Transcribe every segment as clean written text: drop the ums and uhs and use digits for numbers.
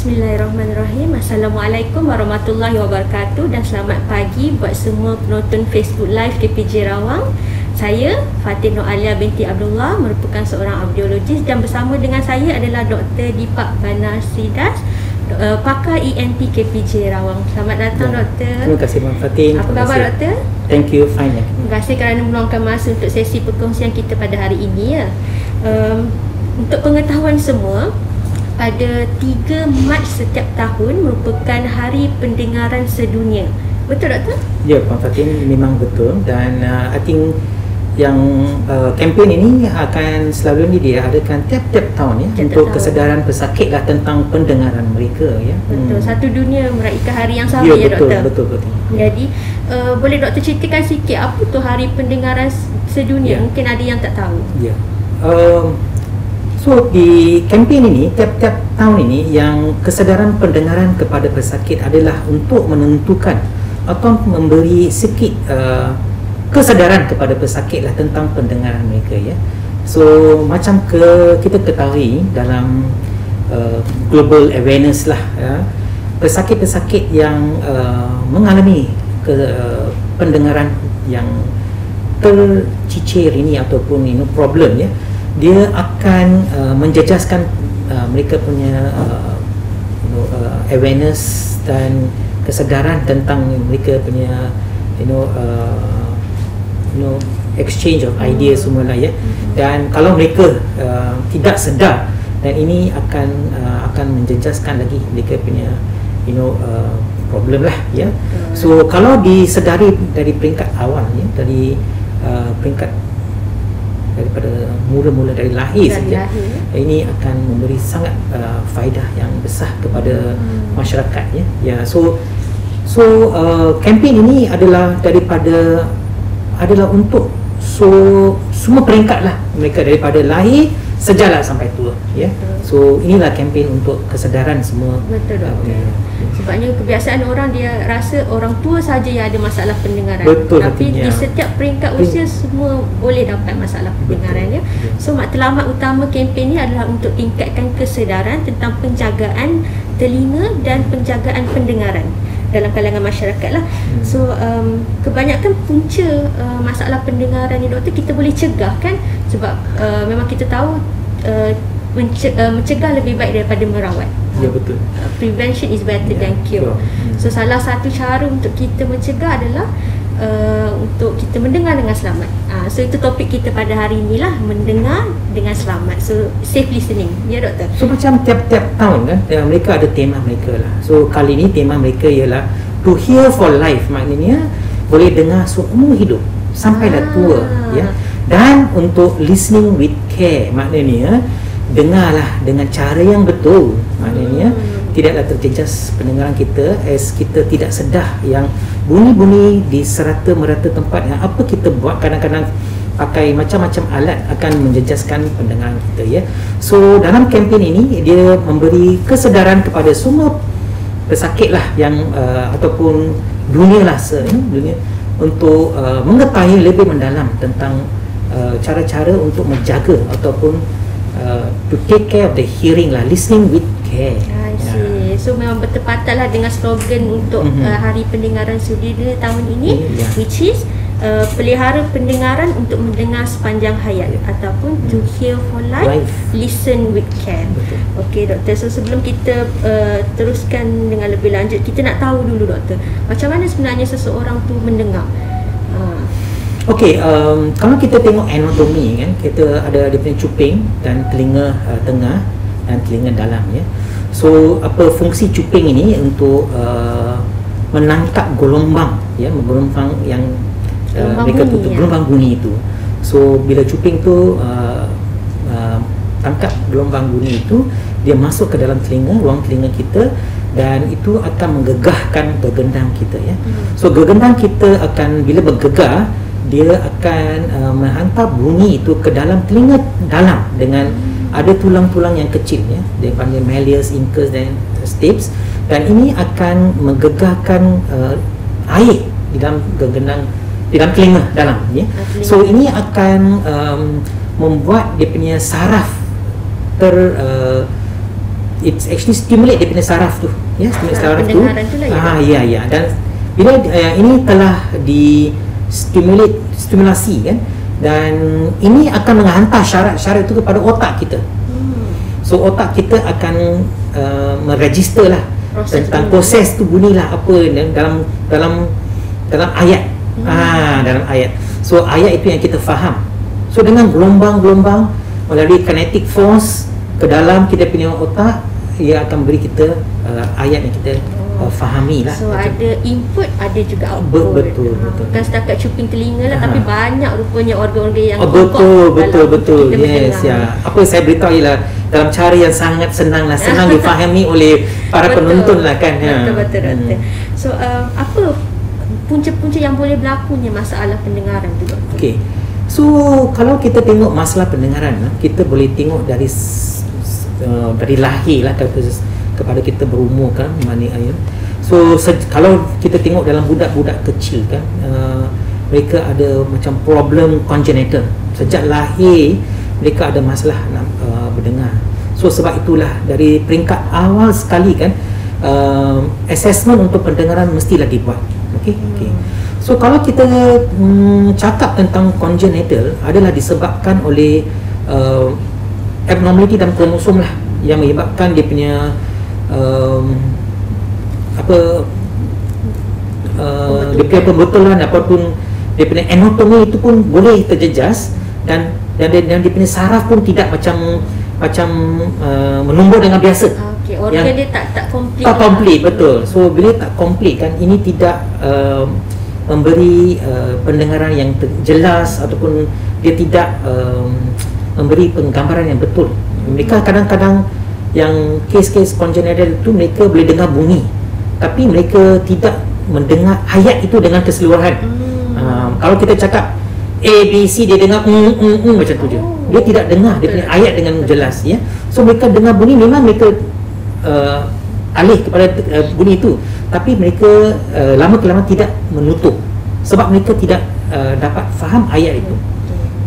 Bismillahirrahmanirrahim. Assalamualaikum warahmatullahi wabarakatuh dan selamat pagi buat semua penonton Facebook Live KPJ Rawang. Saya Fatin Nur Alia binti Abdullah, merupakan seorang audiologis, dan bersama dengan saya adalah Dr. Deepak Banarsidas, pakar ENT KPJ Rawang. Selamat datang, Doktor. Terima kasih, Mak Fatin. Apa khabar, Doktor? Thank you, fine. Terima kasih kerana meluangkan masa untuk sesi perkongsian kita pada hari ini. Untuk pengetahuan semua, pada 3 Mac setiap tahun merupakan Hari Pendengaran Sedunia. Betul, Doktor? Ya, Puan Fatin, memang betul. Dan I think yang kempen ini akan selalu ni dia adakan tiap-tiap tahun ya, untuk kesedaran pesakit lah tentang pendengaran mereka ya. Betul. Satu dunia meraihkan hari yang sama ya, betul, Doktor. Betul. Jadi boleh Doktor ceritakan sikit apa tu Hari Pendengaran Sedunia? Mungkin ada yang tak tahu. Ya. So di kempen ini, tiap-tiap tahun ini, yang kesedaran pendengaran kepada pesakit adalah untuk menentukan atau memberi sikit kesedaran kepada pesakit lah tentang pendengaran mereka ya. So macam kita ketahui dalam global awareness lah ya, pesakit-pesakit yang mengalami pendengaran yang tercicir ini ataupun problem ya, dia akan menjejaskan mereka punya awareness dan kesedaran tentang mereka punya exchange of ideas semualah ya. Dan kalau mereka tidak sedar, dan ini akan menjejaskan lagi mereka punya problem lah ya. So kalau disedari dari peringkat awal ya, dari peringkat daripada mula-mula dari lahir saja, ini akan memberi sangat faedah yang besar kepada masyarakat ya. Ya, so kempen ini adalah untuk semua peringkat lah mereka, daripada lahir sejalan sampai tua ya. So inilah kempen untuk kesedaran semua. Betul, Doktor. Sebabnya kebiasaan orang, dia rasa orang tua saja yang ada masalah pendengaran. Betul, tapi artinya, di setiap peringkat usia semua boleh dapat masalah pendengaran ya. So matlamat utama kempen ini adalah untuk tingkatkan kesedaran tentang penjagaan telinga dan penjagaan pendengaran dalam kalangan masyarakat lah. So kebanyakan punca masalah pendengaran ni, Doktor, kita boleh cegah kan, sebab memang kita tahu mencegah lebih baik daripada merawat. Ya, betul. Prevention is better than cure. So salah satu cara untuk kita mencegah adalah untuk kita mendengar dengan selamat. So itu topik kita pada hari inilah, mendengar dengan selamat. So safe listening ya, Doktor. So macam tiap-tiap tahun kan, mereka ada tema mereka lah. So kali ini tema mereka ialah to hear for life, maknanya boleh dengar seumur hidup sampailah tua ya. Dan untuk listening with care, maknanya dengarlah dengan cara yang betul, maknanya tidaklah terjejas pendengaran kita as kita tidak sedar yang bunyi-bunyi di serata-merata tempat yang apa kita buat, kadang-kadang pakai macam-macam alat akan menjejaskan pendengaran kita ya. So dalam kempen ini dia memberi kesedaran kepada semua pesakit lah yang ataupun dunia lah dunia, untuk mengetahui lebih mendalam tentang cara-cara untuk menjaga ataupun to take care of the hearing lah, listening with care. I see. So memang bertepatan lah dengan slogan untuk Hari Pendengaran Sedunia tahun ini, which is pelihara pendengaran untuk mendengar sepanjang hayat, ataupun to hear for life, listen with care. Okey, Doktor. So sebelum kita teruskan dengan lebih lanjut, kita nak tahu dulu, Doktor, macam mana sebenarnya seseorang tu mendengar. Okey, kalau kita tengok anatomi kan, kita ada dia punya cuping dan telinga tengah dan telinga dalam ya. So apa fungsi cuping ini? Untuk menangkap gelombang ya, gelombang yang mereka tutup, gelombang bunyi itu. So bila cuping tu tangkap gelombang bunyi itu, dia masuk ke dalam telinga, ruang telinga kita, dan itu akan menggegahkan gegendang kita ya. So gegendang kita akan, bila bergegar, dia akan menghantar bunyi itu ke dalam telinga dalam, dengan ada tulang-tulang yang kecil ya, dia panggil malleus, incus dan stapes, dan ini akan menggegahkan air di dalam gegendang, di dalam telinga dalam ya. So ini akan membuat dia punya saraf it's actually stimulate dia punya saraf tu, ya, stimulate saraf tu. Ya. Dan bila ini telah stimulasi kan, dan ini akan menghantar syarat-syarat itu kepada otak kita. So otak kita akan meregister lah tentang proses tu bunyilah apa dalam ayat. Dalam ayat. So ayat itu yang kita faham. So dengan gelombang-gelombang melalui kinetic force ke dalam kita punya otak, ia akan beri kita ayat yang kita fahami lah. So ada input, ada juga output. Betul. Bukan setakat cuping telinga lah, tapi banyak rupanya organ-organ yang betul. Yes, ya. Apa saya beritahu ialah dalam cara yang sangat senang difahami oleh para penonton lah kan. Betul. So apa punca-punca yang boleh berlakunya masalah pendengaran tu, doktor? Okey. So kalau kita tengok masalah pendengaran, kita boleh tengok dari lahir lah kepada kita berumur kan, so kalau kita tengok dalam budak-budak kecil kan, mereka ada macam problem congenital sejak lahir, mereka ada masalah berdengar. So sebab itulah dari peringkat awal sekali kan, assessment untuk pendengaran mestilah dibuat. Okey. So kalau kita cakap tentang congenital, adalah disebabkan oleh abnormality dalam kromosom lah, yang menyebabkan dia punya dia punya pembetulan ataupun dia punya anatomi itu pun boleh terjejas, dan dia punya saraf pun tidak macam menumbuh dengan biasa. Organ dia tak complete. Tak complete, betul. So bila tak complete kan, ini tidak memberi pendengaran yang jelas, ataupun dia tidak memberi penggambaran yang betul. Mereka kadang-kadang yang kes-kes congenital itu, mereka boleh dengar bunyi, tapi mereka tidak mendengar ayat itu dengan keseluruhan. Kalau kita cakap A, B, C, dia dengar macam tu je. Dia tidak dengar dia punya ayat dengan jelas, ya. So mereka dengar bunyi, memang mereka alih kepada bunyi itu, tapi mereka lama-kelamaan tidak menutup, sebab mereka tidak dapat faham ayat itu,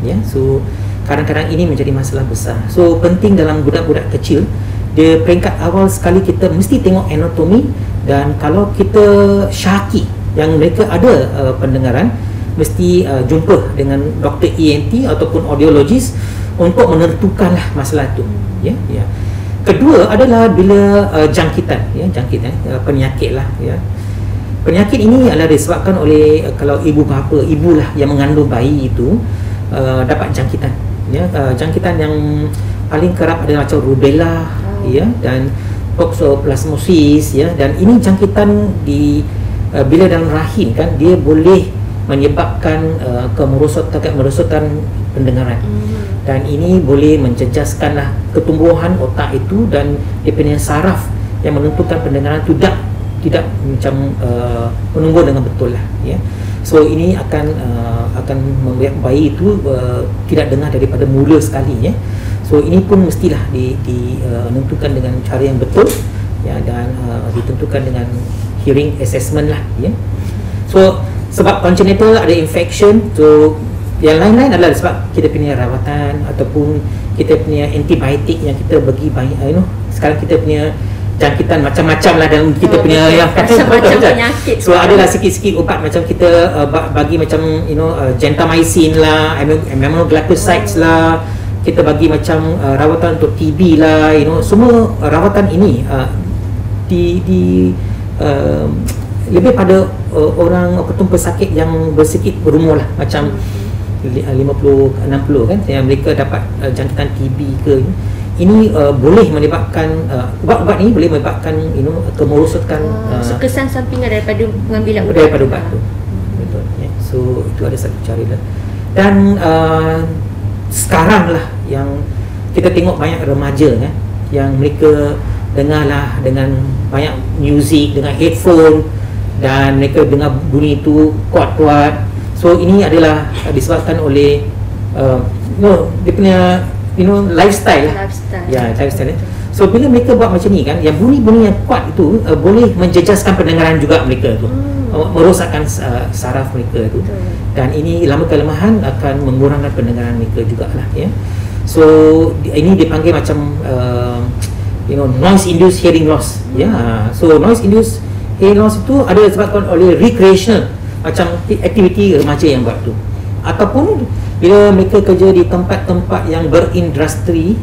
ya. So kadang-kadang ini menjadi masalah besar. So penting dalam budak-budak kecil, dia peringkat awal sekali kita mesti tengok anatomi, dan kalau kita syaki yang mereka ada pendengaran, mesti jumpa dengan doktor ENT ataupun audiologist untuk menentukanlah masalah itu, ya. Kedua adalah bila jangkitan, penyakit lah, ya. Penyakit ini adalah disebabkan oleh kalau ibu bapa, ibulah yang mengandung bayi itu dapat jangkitan, ya. Jangkitan yang paling kerap adalah macam rubella, ya, dan toxoplasmosis, ya. Dan ini jangkitan bila dalam rahim kan, dia boleh menyebabkan kemerosotan pendengaran. Dan ini boleh menjejaskanlah ketumbuhan otak itu, dan dia punya saraf yang menentukan pendengaran itu tidak macam menumbuh dengan betul lah, ya. So ini akan membuat bayi itu tidak dengar daripada mula sekali, ya. So ini pun mestilah menentukan dengan cara yang betul, ya, dan ditentukan dengan hearing assessment lah, ya. So sebab congenital ada infection, so yang lain-lain adalah sebab kita punya rawatan ataupun kita punya antibiotik yang kita bagi banyak, sekarang kita punya jangkitan macam-macam lah dalam kita punya macam penyakit. So adalah sikit-sikit ubat macam kita bagi macam gentamicin lah, aminoglycosides lah, kita bagi macam rawatan untuk TB lah, semua rawatan ini lebih pada orang pesakit yang bersikit berumur lah, macam 50-60 kan, yang mereka dapat jangkitan TB ke. Ini boleh menyebabkan ubat-ubat ini boleh menyebabkan kemerosotan, kesan sampingan daripada pengambilan ubat daripada ubat tu. Betul, ya. So itu ada satu cara lah. Dan sekarang lah yang kita tengok banyak remaja kan, yang mereka dengarlah dengan banyak muzik, dengan headphone, dan mereka dengar bunyi itu kuat-kuat. So ini adalah disebabkan oleh dia punya lifestyle. Ya, lifestyle. So bila mereka buat macam ni kan, yang bunyi-bunyi yang kuat itu boleh menjejaskan pendengaran juga mereka tu, merosakkan saraf mereka tu, dan ini lama kelemahan akan mengurangkan pendengaran mereka jugalah, ya. So ini dipanggil macam noise induced hearing loss. So noise induced hearing loss itu ada disebabkan oleh recreational macam aktiviti remaja yang buat tu, ataupun bila mereka kerja di tempat-tempat yang berindustri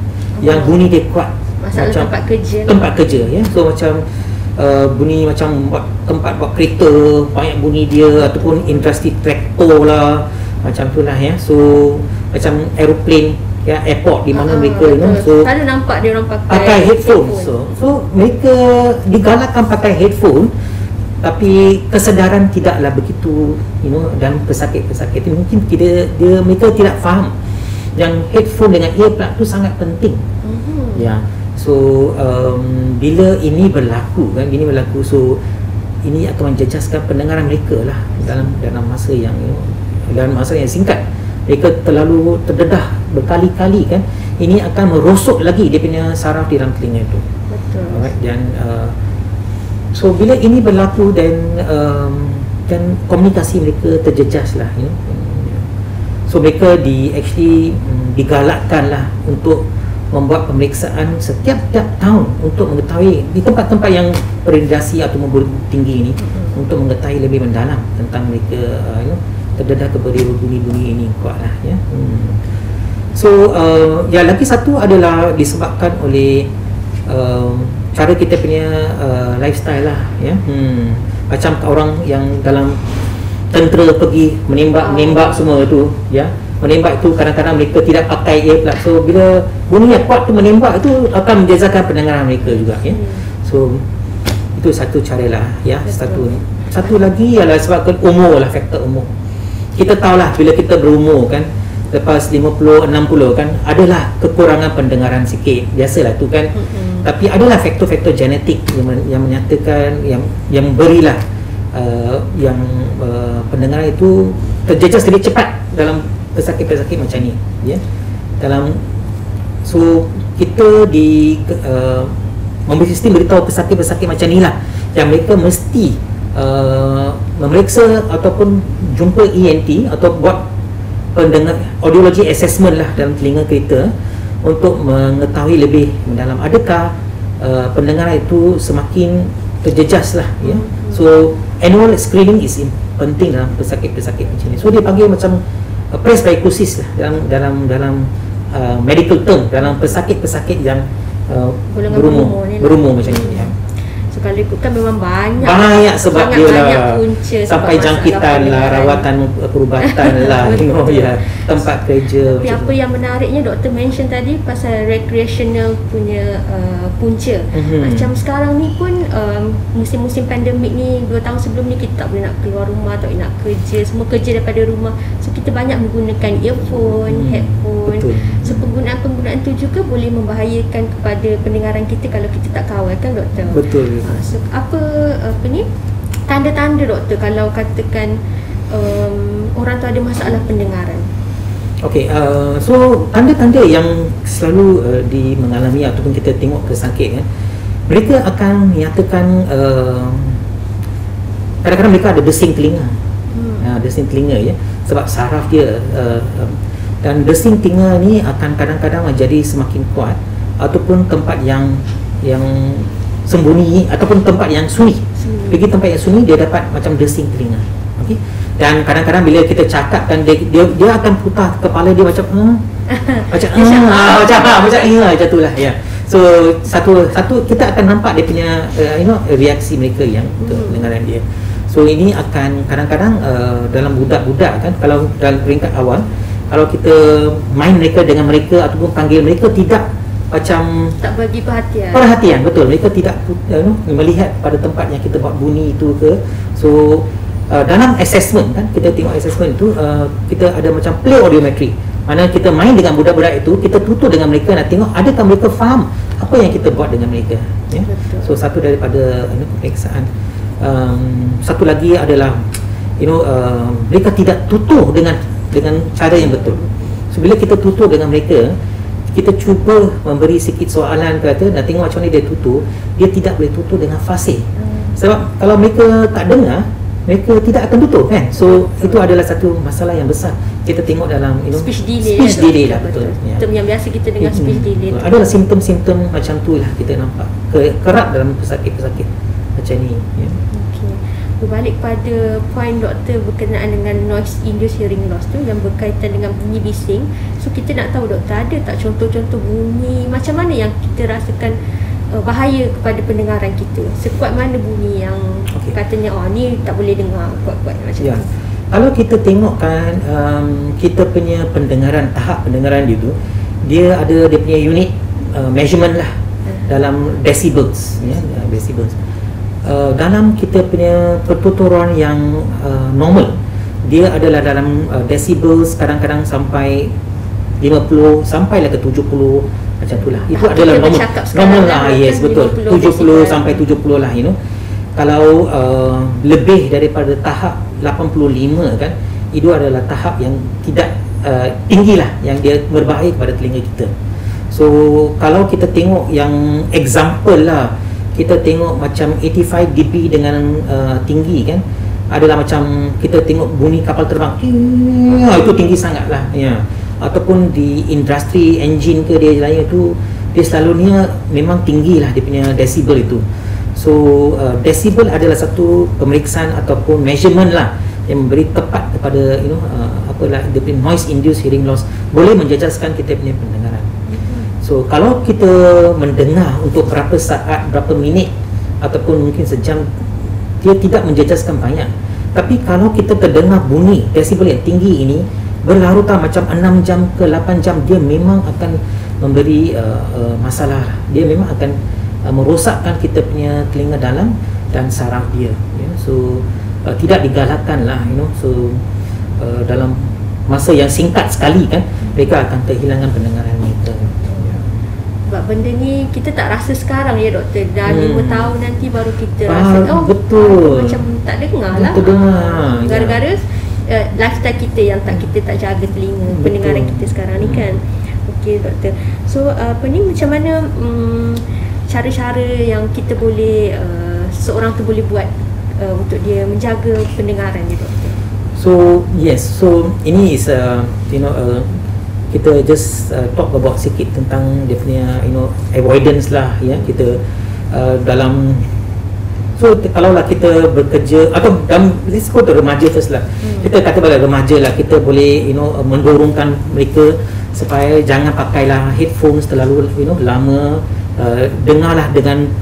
yang bunyi dia kuat, masalah macam tempat kerja ya. So macam bunyi macam tempat buat kereta banyak bunyi dia, ataupun industri traktor lah, macam tu lah ya. So macam aeroplane ya, airport di mana mereka so ada nampak dia orang pakai headphone. So mereka digalakkan pakai headphone, tapi kesedaran tidaklah begitu dan pesakit-pesakit itu mungkin mereka tidak faham yang headphone dengan earplug tu sangat penting. Ya. So bila ini berlaku, so ini akan menjejaskan pendengaran mereka lah dalam masa yang dalam masa yang singkat. Mereka terlalu terdedah berkali-kali kan, ini akan merosot lagi dia punya saraf di dalam telinga itu. Betul. Alright, dan so bila ini berlaku dan komunikasi mereka terjejas lah, so mereka digalakkan lah untuk membuat pemeriksaan setiap tahun untuk mengetahui di tempat-tempat yang berradiasi atau berburu tinggi ini, untuk mengetahui lebih mendalam tentang mereka terdedah kepada bunyi-bunyi ini kuat lah ya. So yang lagi satu adalah disebabkan oleh cara kita punya lifestyle lah ya. Macam orang yang dalam tentera pergi menembak semua tu ya, menembak itu kadang-kadang mereka tidak pakai earplug. So bila bunyi yang kuat tu menembak itu akan menjezakan pendengaran mereka juga ya. So itu satu cara lah ya. Satu lagi ialah sebabkan umur lah, faktor umur. Kita tahulah bila kita berumur kan, lepas 50, 60 kan, adalah kekurangan pendengaran sikit, biasalah tu kan. Tapi adalah faktor-faktor genetik yang menyatakan yang berilah pendengaran itu terjejas lebih cepat dalam pesakit-pesakit macam ni ya. So kita memberi sistem beritahu pesakit-pesakit macam ni lah yang mereka mesti memeriksa ataupun jumpa ENT atau buat pendengar audiology assessment lah dalam telinga kereta untuk mengetahui lebih mendalam adakah pendengaran itu semakin terjejas lah ya. So annual screening is penting dalam pesakit-pesakit macam ni. So dia panggil macam presbycusis lah dalam medical term, dalam pesakit-pesakit yang berumur macam ni ya. So kalau ikutkan memang banyak sebab dia lah punca, sampai jangkitan lah, rawatan perubatan lah ya, tempat kerja. Tapi apa yang menariknya doktor mention tadi pasal recreational punya punca. Macam sekarang ni pun musim-musim pandemik ni, 2 tahun sebelum ni kita tak boleh nak keluar rumah, tak boleh nak kerja, semua kerja daripada rumah. So kita banyak menggunakan earphone, headphone. Betul. So penggunaan tu juga boleh membahayakan kepada pendengaran kita kalau kita tak kawal kan doktor. Betul. So apa ni tanda-tanda doktor kalau katakan orang tu ada masalah pendengaran? Okey, so tanda-tanda yang selalu mengalami ataupun kita tengok pesakit mereka akan menyatakan kadang-kadang mereka ada desing telinga. Desing telinga ya, sebab saraf dia dan desing telinga ni akan kadang-kadang menjadi semakin kuat, ataupun tempat yang sembunyi ataupun tempat yang sunyi. Pergi tempat yang sunyi dia dapat macam desing telinga. Okey. Dan kadang-kadang bila kita cakap dan dia akan putar kepala dia macam macam itulah ya. So satu kita akan nampak dia punya reaksi mereka yang pendengaran dia. So ini akan kadang-kadang dalam budak-budak kan, kalau dalam peringkat awal kalau kita main mereka dengan mereka ataupun panggil mereka tidak macam tak bagi perhatian, betul, mereka tidak melihat pada tempat yang kita buat bunyi itu ke. So dalam assessment kan, kita tengok assessment itu kita ada macam play audiometry, mana kita main dengan budak-budak itu, kita tutur dengan mereka nak tengok adakah mereka faham apa yang kita buat dengan mereka ya. So satu daripada pemeriksaan. Satu lagi adalah mereka tidak tutur dengan cara yang betul. So bila kita tutur dengan mereka, kita cuba memberi sikit soalan kata nak tengok macam mana dia tutur, dia tidak boleh tutur dengan fasih. Sebab kalau mereka tak dengar, mereka tidak akan tutup kan. So itu adalah satu masalah yang besar kita tengok dalam speech delay, speech delay lah, betul. Ya. Itu yang biasa kita dengar speech delay. Adalah simptom-simptom macam tu lah kita nampak kerap dalam pesakit-pesakit macam ni ya. Berbalik pada poin doktor berkenaan dengan noise induced hearing loss tu yang berkaitan dengan bunyi bising. So kita nak tahu doktor, ada tak contoh-contoh bunyi macam mana yang kita rasakan bahaya kepada pendengaran kita? Sekuat mana bunyi yang katanya ni tak boleh dengar kuat-kuat macam tu? Kalau kita tengok kan kita punya pendengaran, tahap pendengaran dia ada dia punya unit measurement lah dalam decibels ya, decibels. Dalam kita punya pertuturan yang normal, dia adalah dalam decibels, kadang-kadang sampai 50 sampailah ke 70 macam itulah. Itu adalah normal lah. Yes, betul. 70 sampai 70 lah, you know. Kalau lebih daripada tahap 85 kan, itu adalah tahap yang tidak tinggi lah, yang dia berbahaya kepada telinga kita. So kalau kita tengok yang example lah, kita tengok macam 85 dB dengan tinggi kan, adalah macam kita tengok bunyi kapal terbang, itu tinggi sangat lah ya. Ataupun di industri engine ke dia lain tu, dia selalunya memang tinggi lah dia punya decibel itu. So decibel adalah satu pemeriksaan ataupun measurement lah yang memberi tepat kepada apalah dia punya noise induced hearing loss, boleh menjejaskan kita punya pendengaran. So kalau kita mendengar untuk berapa saat, berapa minit ataupun mungkin sejam, dia tidak menjejaskan banyak. Tapi kalau kita terdengar bunyi desibel yang tinggi ini berlarutan macam 6 jam ke 8 jam, dia memang akan memberi masalah. Dia memang akan merosakkan kita punya telinga dalam dan saraf dia ya. So tidak digalakkan lah, so dalam masa yang singkat sekali kan, mereka akan kehilangan pendengaran mereka. Sebab benda ni kita tak rasa sekarang ya doktor, dah 5 tahun nanti baru kita rasa betul, macam tak dengar lah, gara-gara lifestyle kita yang kita tak jaga telinga, pendengaran kita sekarang ni kan. Okey doktor, so macam mana cara-cara yang kita boleh seorang tu boleh buat untuk dia menjaga pendengaran dia doktor? So yes, so ini is kita just talk about sikit tentang dia punya avoidance lah ya. Kita dalam kalaulah kita bekerja atau dalam risiko tu remaja first lah, kita kata pada remaja lah, kita boleh mendorongkan mereka supaya jangan pakailah headphones terlalu lama, dengarlah dengan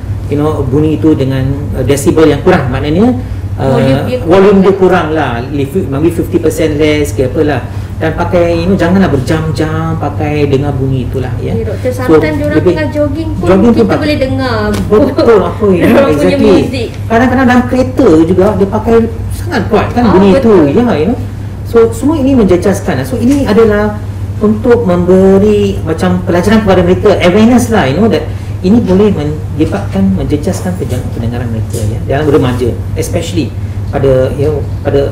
bunyi itu dengan decibel yang kurang, maknanya volume dia kurang lah, maybe 50% less ke apalah. Dan pakai janganlah berjam-jam pakai dengar bunyi itulah ya. Doktor, sometimes diorang tengah jogging pun kita boleh dengar betul apa exactly. Kadang-kadang dalam kereta juga dia pakai sangat kuat kan bunyi itu ya, So semua ini menjejaskan. So ini adalah untuk memberi macam pelajaran kepada mereka, awareness lah, that ini boleh menyebabkan menjejaskan pendengaran mereka ya dalam remaja, especially pada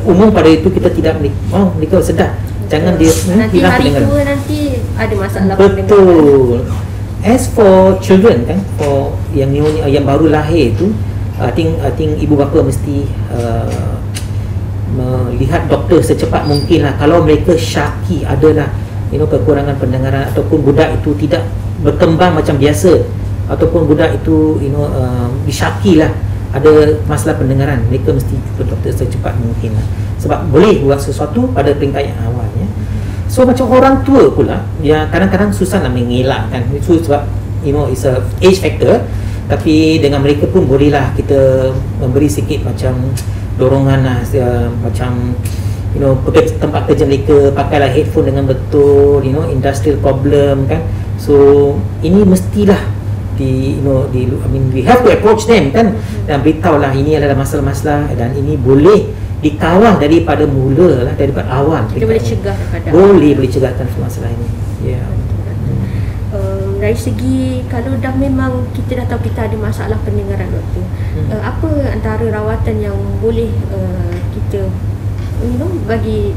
umum pada itu kita tidak mereka sedar. Jangan dia nanti hari tua nanti ada masalah pendengaran. Betul. As for children kan, for yang yang baru lahir tu, I think ibu bapa mesti melihat doktor secepat mungkin lah. Kalau mereka syaki adalah kekurangan pendengaran ataupun budak itu tidak berkembang macam biasa, ataupun budak itu disyaki lah ada masalah pendengaran, mereka mesti jumpa doktor secepat mungkin lah. Sebab boleh buat sesuatu pada peringkat yang awal ya. So macam orang tua pula, ya kadang-kadang susah nak mengelakkan itu sebab it's a age factor. Tapi dengan mereka pun bolehlah kita memberi sikit macam dorongan lah, macam tempat kerja mereka pakailah headphone dengan betul, industrial problem kan. So ini mestilah we have to approach them kan, dan beritahu lah ini adalah masalah-masalah dan ini boleh dikawal daripada mula lah, daripada awal kita boleh cegah boleh cegahkan masalah ini ya. Dari segi kalau dah memang kita dah tahu kita ada masalah pendengaran doktor, apa antara rawatan yang boleh kita bagi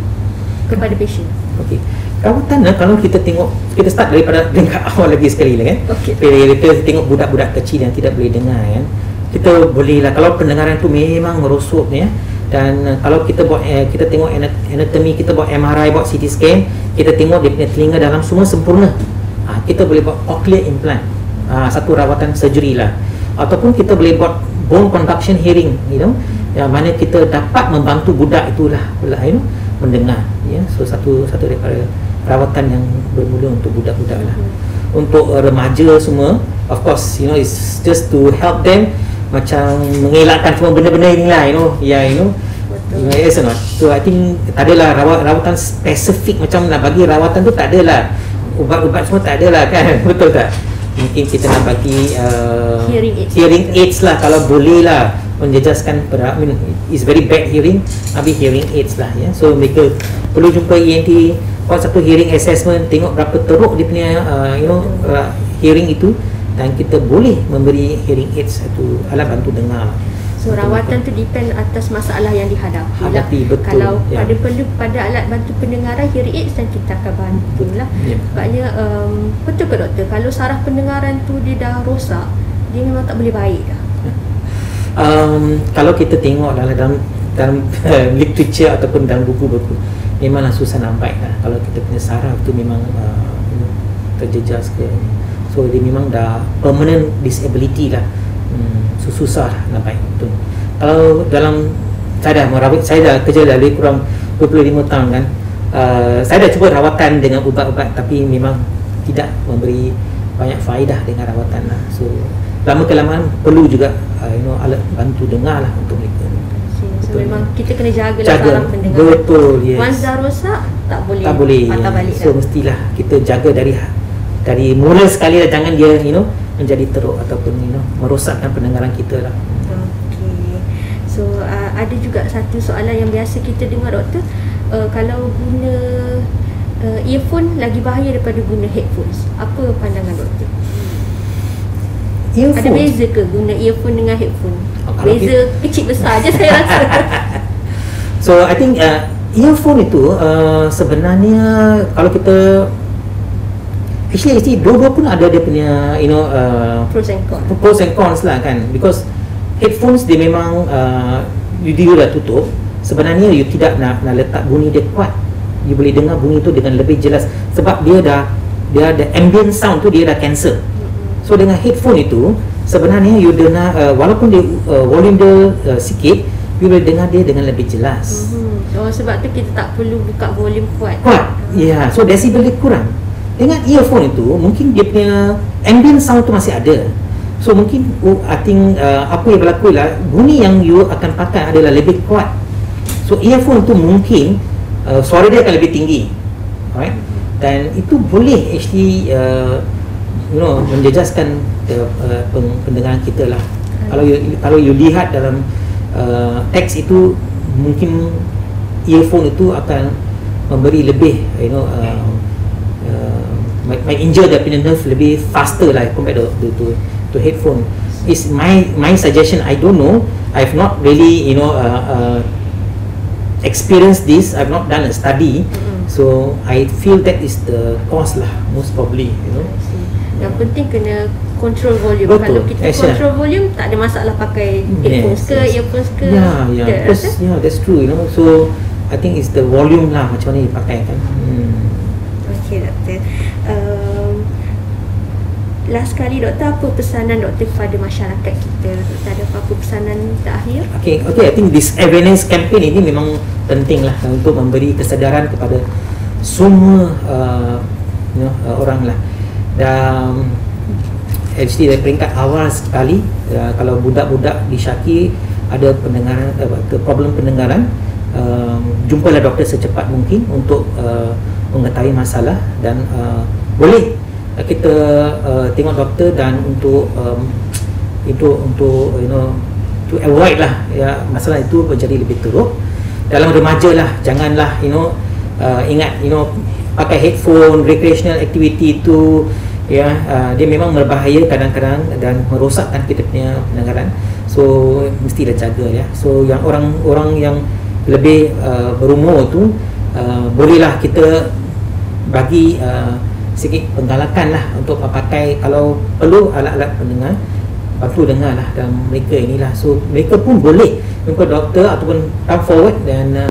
kepada pasien? Okey, rawatan kalau kita tengok, kita start daripada tingkat awal lagi sekali lah kan. Kita tengok budak-budak kecil yang tidak boleh dengar kan, kita boleh lah, kalau pendengaran tu memang merosot ya, Dan kalau kita buat kita tengok anatomy, kita buat MRI, buat CT scan, kita tengok dia punya telinga dalam semua sempurna, kita boleh buat cochlear implant, satu rawatan surgery lah. Ataupun kita boleh buat bone conduction hearing, yang mana kita dapat membantu budak itulah mendengar, so satu daripada rawatan yang bermula untuk budak-budak lah. Untuk remaja semua, of course, it's just to help them, macam mengelakkan semua benda-benda ni lah, yes or not. So I think tak adalah rawatan spesifik macam nak bagi rawatan tu, tak adalah ubat-ubat semua, tak adalah kan. Betul tak? Mungkin kita nak bagi hearing aids lah, kalau boleh lah, menjejaskan is very bad hearing, habis hearing aids lah, so mereka perlu jumpa ENT, buat satu hearing assessment, tengok berapa teruk dia punya hearing itu, dan kita boleh memberi hearing aids, satu alat bantu dengar. So rawatan tu depend atas masalah yang dihadapi. Betul. Kalau perlu pada alat bantu pendengaran, hearing aids, dan kita akan bantu lah. Sebabnya betul ke doktor, kalau saraf pendengaran tu dia dah rosak, dia memang tak boleh baik dah. Kalau kita tengok dalam literature ataupun dalam buku-buku, memanglah susah nampak lah. Kalau kita punya saraf tu memang terjejas ke, so dia memang dah permanent disability lah. So susah lah nampak tu. Kalau dalam saya dah kerja dah lebih kurang 25 tahun kan, saya dah cuba rawatan dengan ubat-ubat, tapi memang tidak memberi banyak faedah dengan rawatan lah. So lama-kelamaan perlu juga alat bantu dengar lah untuk mereka. So memang kita kena jaga saraf pendengaran. Betul, yes. Once dah rosak, tak boleh patah balik so dah. Mestilah kita jaga dari mula sekali lah, jangan dia menjadi teruk ataupun merosakkan pendengaran kita lah. Okay. So ada juga satu soalan yang biasa kita dengar doktor, kalau guna earphone lagi bahaya daripada guna headphones. Apa pandangan doktor? Earphone. Ada beza ke guna earphone dengan headphone? Beza kecil besar je saya rasa. So I think earphone itu sebenarnya kalau kita actually dua-dua pun ada dia punya pros and cons lah kan, because headphones dia memang dia dah tutup, sebenarnya you tidak nak letak bunyi dia kuat, you boleh dengar bunyi tu dengan lebih jelas, sebab dia ada ambient sound tu, dia dah cancel. So dengan headphone itu sebenarnya you dengar walaupun dia volume dia sikit, you boleh dengar dia dengan lebih jelas. Sebab tu kita tak perlu buka volume kuat. So desibel dia kurang. Dengan earphone itu mungkin dia punya ambient sound tu masih ada. So mungkin I think apa yang berlaku lah, bunyi yang you akan pakai adalah lebih kuat. So earphone tu mungkin suara dia akan lebih tinggi, alright? Dan itu boleh actually menjejaskan pendengaran kita lah. Kalau you lihat dalam teks itu, mungkin earphone itu akan memberi lebih might injure dia punya nerve lebih faster lah compared to headphone. Is my suggestion. I don't know, I've not really experienced this, I've not done a study. So I feel that is the cause lah, most probably. Yang penting kena control volume. Betul. Kalau kita control volume, tak ada masalah pakai headphones ke earphones ke. That's true. So I think it's the volume lah, macam mana dipakai kan. Okay doktor, last kali doktor, apa pesanan doktor kepada masyarakat kita? Doktor ada apa pesanan terakhir? Okay, I think this awareness campaign ini memang penting lah untuk memberi kesedaran kepada semua orang lah. Dan actually dari peringkat awal sekali, kalau budak-budak di Syakir ada pendengaran, problem pendengaran, jumpalah doktor secepat mungkin untuk mengetahui masalah, dan boleh kita tengok doktor, dan untuk to avoid lah masalah itu menjadi lebih teruk. Dalam remaja lah, janganlah ingat pakai headphone, recreational activity itu dia memang berbahaya kadang-kadang dan merosakkan kita punya pendengaran. So mestilah jaga ya. So yang orang yang lebih berumur tu bolehlah kita bagi sikit penggalakan lah untuk pakai, kalau perlu alat-alat pendengar, bantu dengar lah dalam mereka inilah. So mereka pun boleh jumpa doktor ataupun come forward dan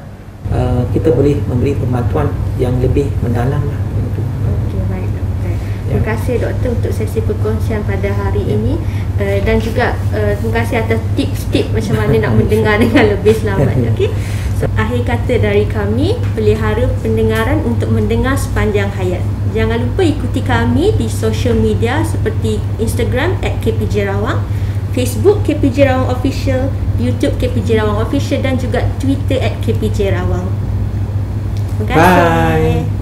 kita boleh memberi pembantuan yang lebih mendalam lah. Okey, baik doktor. Terima kasih doktor untuk sesi perkongsian pada hari ini, dan juga terima kasih atas tips-tips macam mana nak mendengar dengan lebih selamat. Okey. So, akhir kata dari kami, pelihara pendengaran untuk mendengar sepanjang hayat. Jangan lupa ikuti kami di social media seperti Instagram @KPJ Rawang, Facebook KPJ Rawang Official, YouTube KPJ Rawang Official dan juga Twitter @KPJ Rawang. Terima kasih. Bye.